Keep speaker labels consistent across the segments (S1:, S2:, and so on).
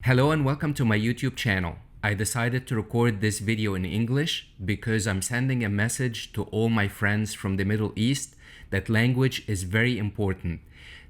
S1: Hello and welcome to my YouTube channel. I decided to record this video in English because I'm sending a message to all my friends from the Middle East that language is very important.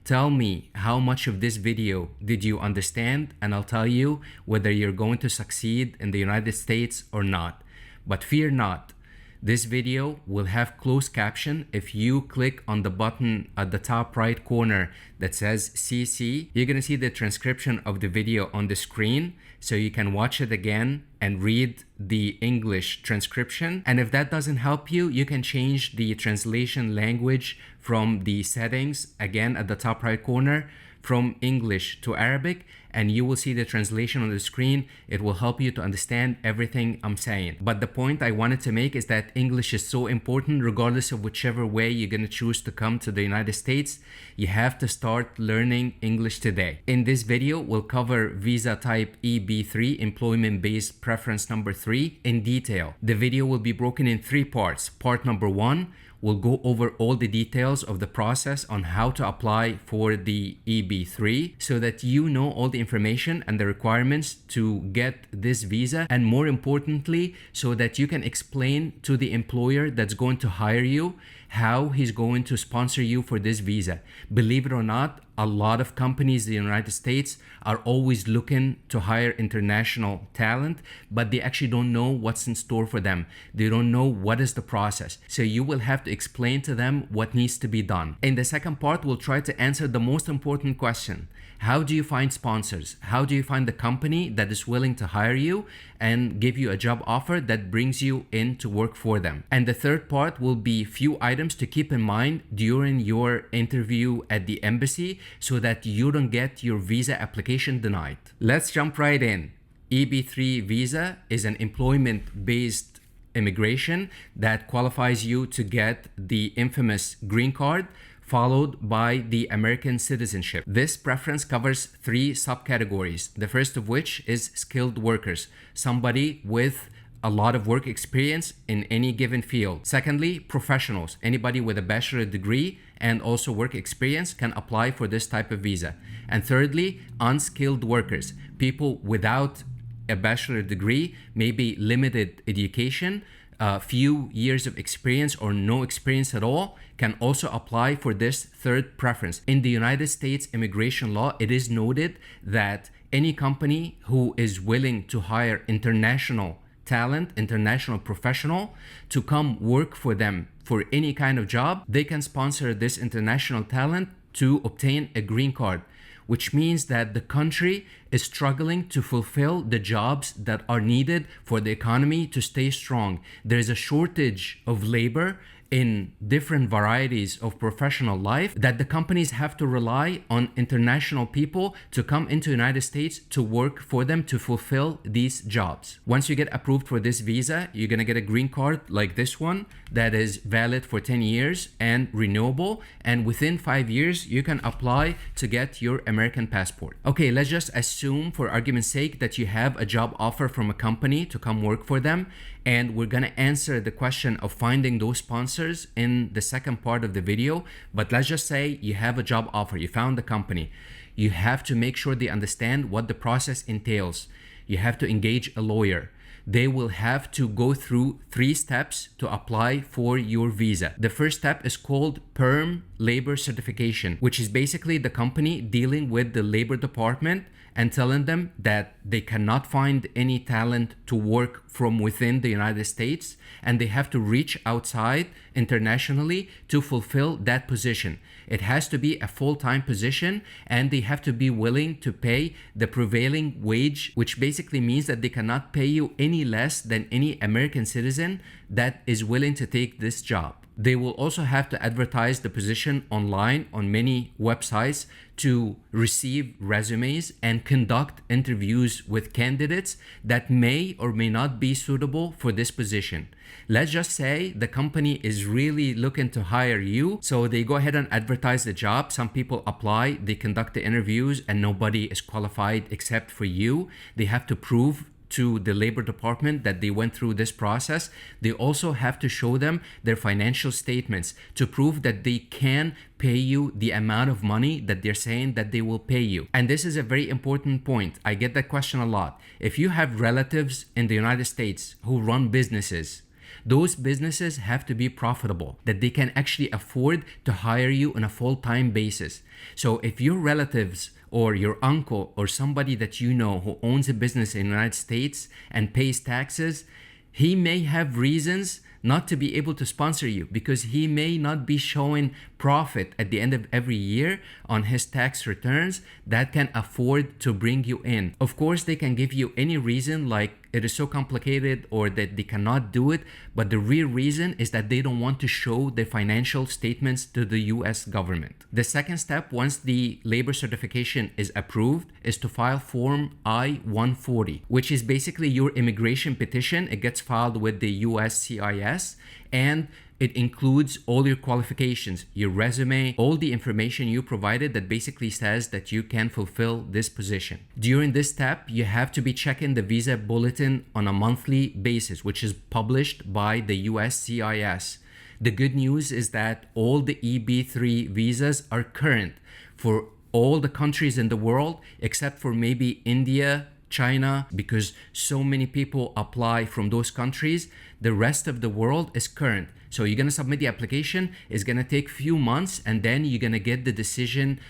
S1: Tell me how much of this video did you understand, and I'll tell you whether you're going to succeed in the United States or not. But fear not. This video will have closed caption. If you click on the button at the top right corner that says CC, you're gonna see the transcription of the video on the screen, so you can watch it again and read the English transcription. And if that doesn't help you, you can change the translation language from the settings, again at the top right corner, from English to Arabic, and you will see the translation on the screen. It will help you to understand everything I'm saying. But the point I wanted to make is that English is so important regardless of whichever way you're going to choose to come to the United States. You have to start learning English today. In this video, we'll cover visa type EB3, employment-based preference number 3, in detail. The video will be broken in 3 parts. Part number 1, we'll go over all the details of the process on how to apply for the EB3 so that you know all the information and the requirements to get this visa, and more importantly, so that you can explain to the employer that's going to hire you how he's going to sponsor you for this visa. Believe it or not, a lot of companies in the United States are always looking to hire international talent, but they actually don't know what's in store for them. They don't know what is the process. So you will have to explain to them what needs to be done. In the second part, we'll try to answer the most important question. How do you find sponsors? How do you find the company that is willing to hire you and give you a job offer that brings you in to work for them? And the third part will be few items to keep in mind during your interview at the embassy so that you don't get your visa application denied. Let's jump right in. EB3 visa is an employment-based immigration that qualifies you to get the infamous green card, followed by the American citizenship. This preference covers 3 subcategories, the first of which is skilled workers, somebody with a lot of work experience in any given field. Secondly, professionals, anybody with a bachelor degree and also work experience can apply for this type of visa. And thirdly, unskilled workers, people without a bachelor degree, maybe limited education, a few years of experience or no experience at all, can also apply for this third preference. In the United States immigration law, it is noted that any company who is willing to hire international talent, international professional, to come work for them for any kind of job, they can sponsor this international talent to obtain a green card, which means that the country is struggling to fulfill the jobs that are needed for the economy to stay strong. There is a shortage of labor in different varieties of professional life that the companies have to rely on international people to come into the United States to work for them to fulfill these jobs. Once you get approved for this visa, you're gonna get a green card like this one that is valid for 10 years and renewable, and within 5 years you can apply to get your American passport. Okay, let's just assume for argument's sake that you have a job offer from a company to come work for them, and we're gonna answer the question of finding those sponsors in the second part of the video. But let's just say you have a job offer, you found the company. You have to make sure they understand what the process entails. You have to engage a lawyer. They will have to go through 3 steps to apply for your visa. The first step is called Perm Labor Certification, which is basically the company dealing with the labor department and telling them that they cannot find any talent to work from within the United States, and they have to reach outside internationally to fulfill that position. It has to be a full-time position, and they have to be willing to pay the prevailing wage, which basically means that they cannot pay you any less than any American citizen that is willing to take this job. They will also have to advertise the position online on many websites to receive resumes and conduct interviews with candidates that may or may not be suitable for this position. Let's just say the company is really looking to hire you, so they go ahead and advertise the job. Some people apply, they conduct the interviews, and nobody is qualified except for you. They have to prove to the Labor Department that they went through this process, they also have to show them their financial statements to prove that they can pay you the amount of money that they're saying that they will pay you. And this is a very important point. I get that question a lot. If you have relatives in the United States who run businesses, those businesses have to be profitable, that they can actually afford to hire you on a full-time basis. So if your relatives or your uncle or somebody that you know who owns a business in the United States and pays taxes, he may have reasons not to be able to sponsor you because he may not be showing profit at the end of every year on his tax returns that can afford to bring you in. Of course, they can give you any reason like it is so complicated or that they cannot do it, but the real reason is that they don't want to show their financial statements to the US government. The second step, once the labor certification is approved, is to file Form I-140, which is basically your immigration petition. It gets filed with the USCIS and it includes all your qualifications, your resume, all the information you provided that basically says that you can fulfill this position. During this step, you have to be checking the visa bulletin on a monthly basis, which is published by the USCIS. The good news is that all the EB-3 visas are current for all the countries in the world, except for maybe India, China, because so many people apply from those countries. The rest of the world is current. So you're gonna submit the application, it's gonna take a few months, and then you're gonna get the decision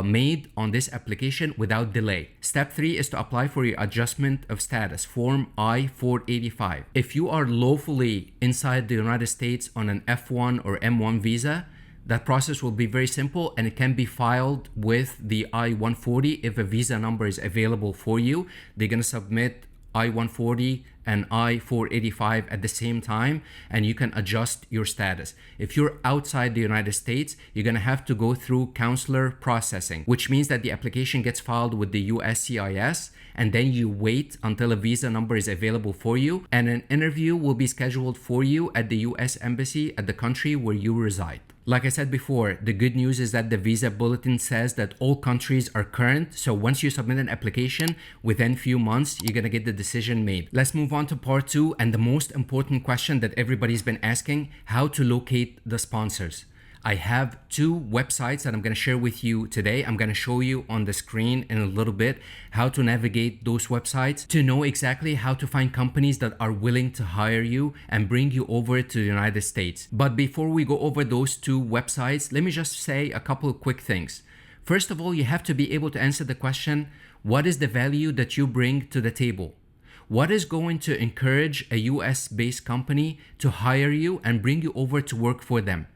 S1: made on this application without delay. Step 3 is to apply for your adjustment of status, Form I-485. If you are lawfully inside the United States on an F1 or M1 visa, that process will be very simple and it can be filed with the I-140 if a visa number is available for you. They're gonna submit I-140 and I-485 at the same time and you can adjust your status. If you're outside the United States, you're gonna have to go through consular processing, which means that the application gets filed with the USCIS and then you wait until a visa number is available for you and an interview will be scheduled for you at the US Embassy at the country where you reside. Like I said before, the good news is that the visa bulletin says that all countries are current. So once you submit an application, within few months, you're gonna get the decision made. Let's move on to part 2 and the most important question that everybody's been asking, how to locate the sponsors. I have 2 websites that I'm going to share with you today. I'm going to show you on the screen in a little bit how to navigate those websites to know exactly how to find companies that are willing to hire you and bring you over to the United States. But before we go over those 2 websites, let me just say a couple of quick things. First of all, you have to be able to answer the question, what is the value that you bring to the table? What is going to encourage a US-based company to hire you and bring you over to work for them?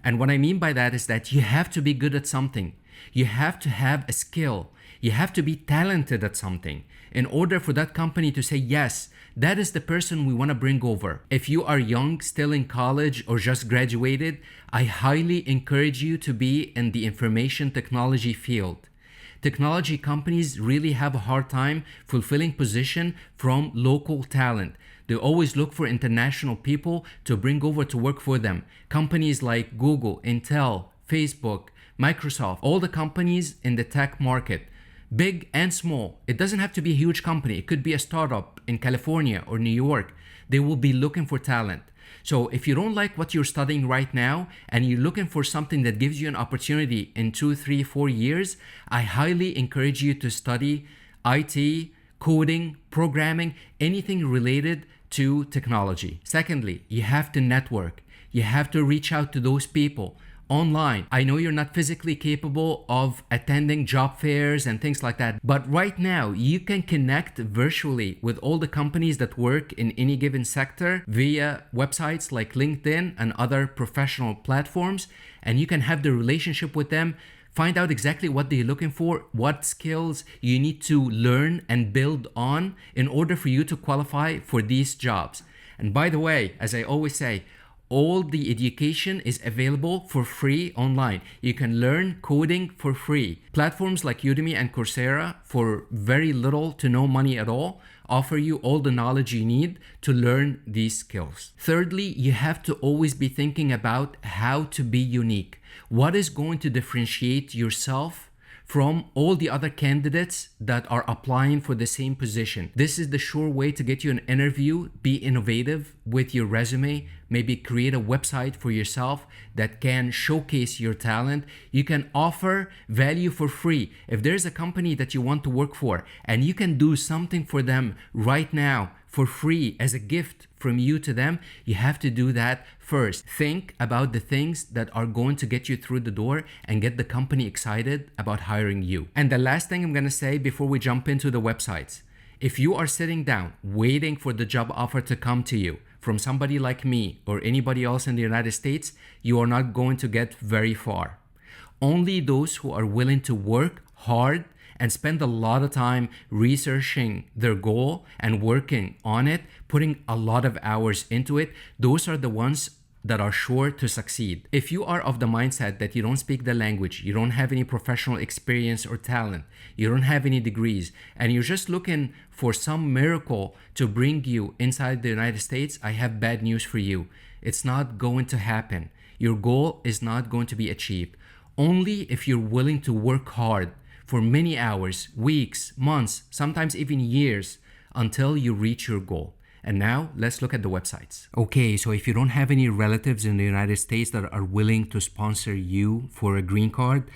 S1: And what I mean by that is that you have to be good at something. You have to have a skill. You have to be talented at something in order for that company to say, yes, that is the person we want to bring over. If you are young, still in college, or just graduated, I highly encourage you to be in the information technology field. Technology companies really have a hard time fulfilling position from local talent. They always look for international people to bring over to work for them. Companies like Google, Intel, Facebook, Microsoft, all the companies in the tech market, big and small. It doesn't have to be a huge company. It could be a startup in California or New York. They will be looking for talent. So if you don't like what you're studying right now and you're looking for something that gives you an opportunity in 2, 3, 4 years, I highly encourage you to study IT, coding, programming, anything related to technology. Secondly, you have to network. You have to reach out to those people online. I know you're not physically capable of attending job fairs and things like that, but right now you can connect virtually with all the companies that work in any given sector via websites like LinkedIn and other professional platforms, and you can have the relationship with them. Find out exactly what they're looking for, what skills you need to learn and build on in order for you to qualify for these jobs. And by the way, as I always say, all the education is available for free online. You can learn coding for free. Platforms like Udemy and Coursera, for very little to no money at all, offer you all the knowledge you need to learn these skills. Thirdly, you have to always be thinking about how to be unique. What is going to differentiate yourself from all the other candidates that are applying for the same position. This is the sure way to get you an interview. Be innovative with your resume. Maybe create a website for yourself that can showcase your talent. You can offer value for free. If there's a company that you want to work for and you can do something for them right now for free as a gift from you to them, you have to do that first. Think about the things that are going to get you through the door and get the company excited about hiring you. And the last thing I'm going to say before we jump into the websites, if you are sitting down waiting for the job offer to come to you from somebody like me or anybody else in the United States, you are not going to get very far. Only those who are willing to work hard and spend a lot of time researching their goal and working on it, putting a lot of hours into it, those are the ones that are sure to succeed. If you are of the mindset that you don't speak the language, you don't have any professional experience or talent, you don't have any degrees, and you're just looking for some miracle to bring you inside the United States, I have bad news for you. It's not going to happen. Your goal is not going to be achieved. Only if you're willing to work hard for many hours, weeks, months, sometimes even years until you reach your goal. And now let's look at the websites. Okay, so if you don't have any relatives in the United States that are willing to sponsor you for a green card,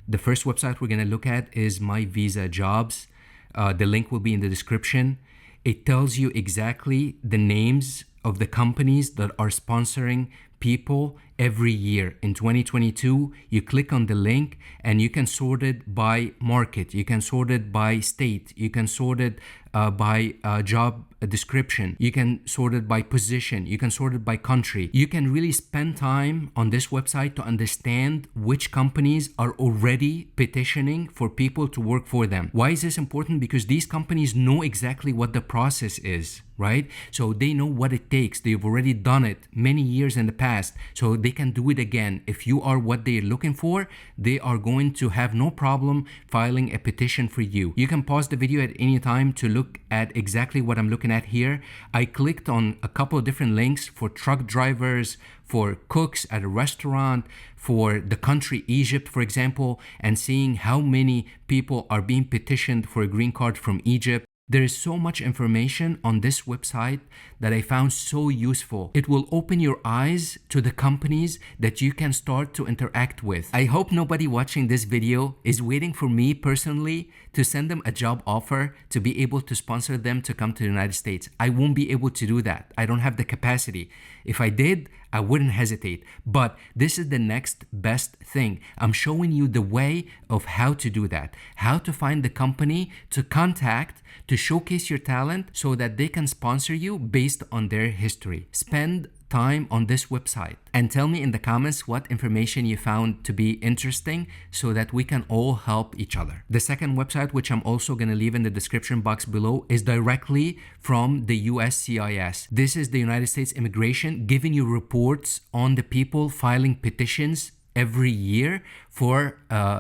S1: the first website we're gonna look at is My Visa Jobs. The link will be in the description. It tells you exactly the names of the companies that are sponsoring people every year. In 2022, you click on the link and you can sort it by market, you can sort it by state, you can sort it by job description, you can sort it by position, you can sort it by country. You can really spend time on this website to understand which companies are already petitioning for people to work for them. Why is this important? Because these companies know exactly what the process is, right? So they know what it takes. They've already done it many years in the past, so they can do it again. If you are what they're looking for, they are going to have no problem filing a petition for you. You can pause the video at any time to look at exactly what I'm looking at here. I clicked on a couple of different links for truck drivers, for cooks at a restaurant, for the country Egypt, for example, and seeing how many people are being petitioned for a green card from Egypt. There is so much information on this website that I found so useful. It will open your eyes to the companies that you can start to interact with. I hope nobody watching this video is waiting for me personally to send them a job offer to be able to sponsor them to come to the United States. I won't be able to do that. I don't have the capacity. If I did, I wouldn't hesitate. But this is the next best thing. I'm showing you the way of how to do that, how to find the company to contact to showcase your talent so that they can sponsor you based on their history. Spend time on this website and tell me in the comments what information you found to be interesting so that we can all help each other. The second website, which I'm also going to leave in the description box below, is directly from the USCIS. This is the United States Immigration giving you reports on the people filing petitions every year for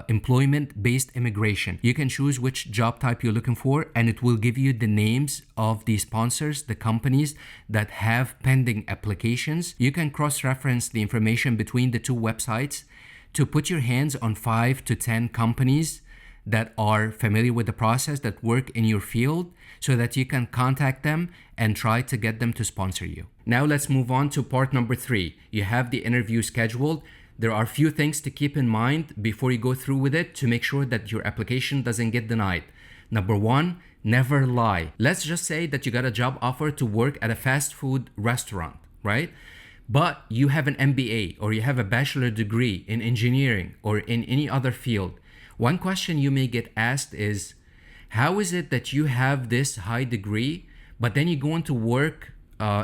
S1: employment-based immigration. You can choose which job type you're looking for, and it will give you the names of the sponsors, the companies that have pending applications. You can cross-reference the information between the two websites to put your hands on 5 to 10 companies that are familiar with the process, that work in your field, so that you can contact them and try to get them to sponsor you. Now let's move on to part number 3. You have the interview scheduled. There are a few things to keep in mind before you go through with it to make sure that your application doesn't get denied. Number 1, never lie. Let's just say that you got a job offer to work at a fast food restaurant, right? But you have an MBA or you have a bachelor degree in engineering or in any other field. One question you may get asked is, how is it that you have this high degree, but then you go into work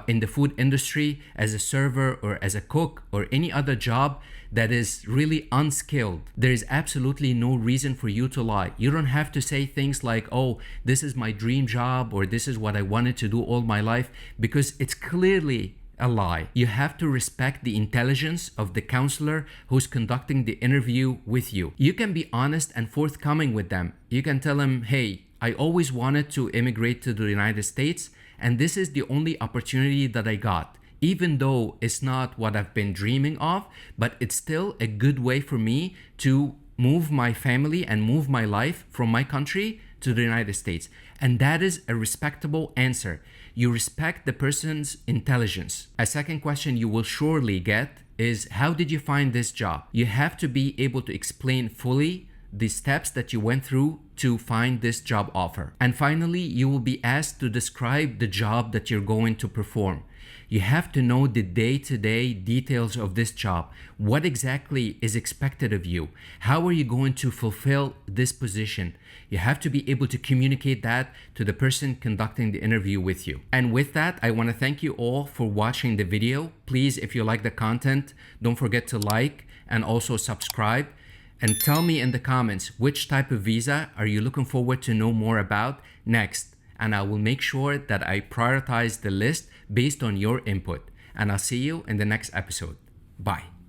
S1: in the food industry as a server or as a cook or any other job that is really unskilled? There is absolutely no reason for you to lie. You don't have to say things like, oh, this is my dream job or this is what I wanted to do all my life, because it's clearly a lie. You have to respect the intelligence of the counselor who's conducting the interview with you. You can be honest and forthcoming with them. You can tell them, hey, I always wanted to immigrate to the United States, and this is the only opportunity that I got. Even though it's not what I've been dreaming of, but it's still a good way for me to move my family and move my life from my country to the United States. And that is a respectable answer. You respect the person's intelligence. A second question you will surely get is, how did you find this job? You have to be able to explain fully the steps that you went through to find this job offer. And finally, you will be asked to describe the job that you're going to perform. You have to know the day-to-day details of this job. What exactly is expected of you? How are you going to fulfill this position? You have to be able to communicate that to the person conducting the interview with you. And with that, I want to thank you all for watching the video. Please, if you like the content, don't forget to like and also subscribe. And tell me in the comments, which type of visa are you looking forward to know more about next? And I will make sure that I prioritize the list based on your input. And I'll see you in the next episode. Bye.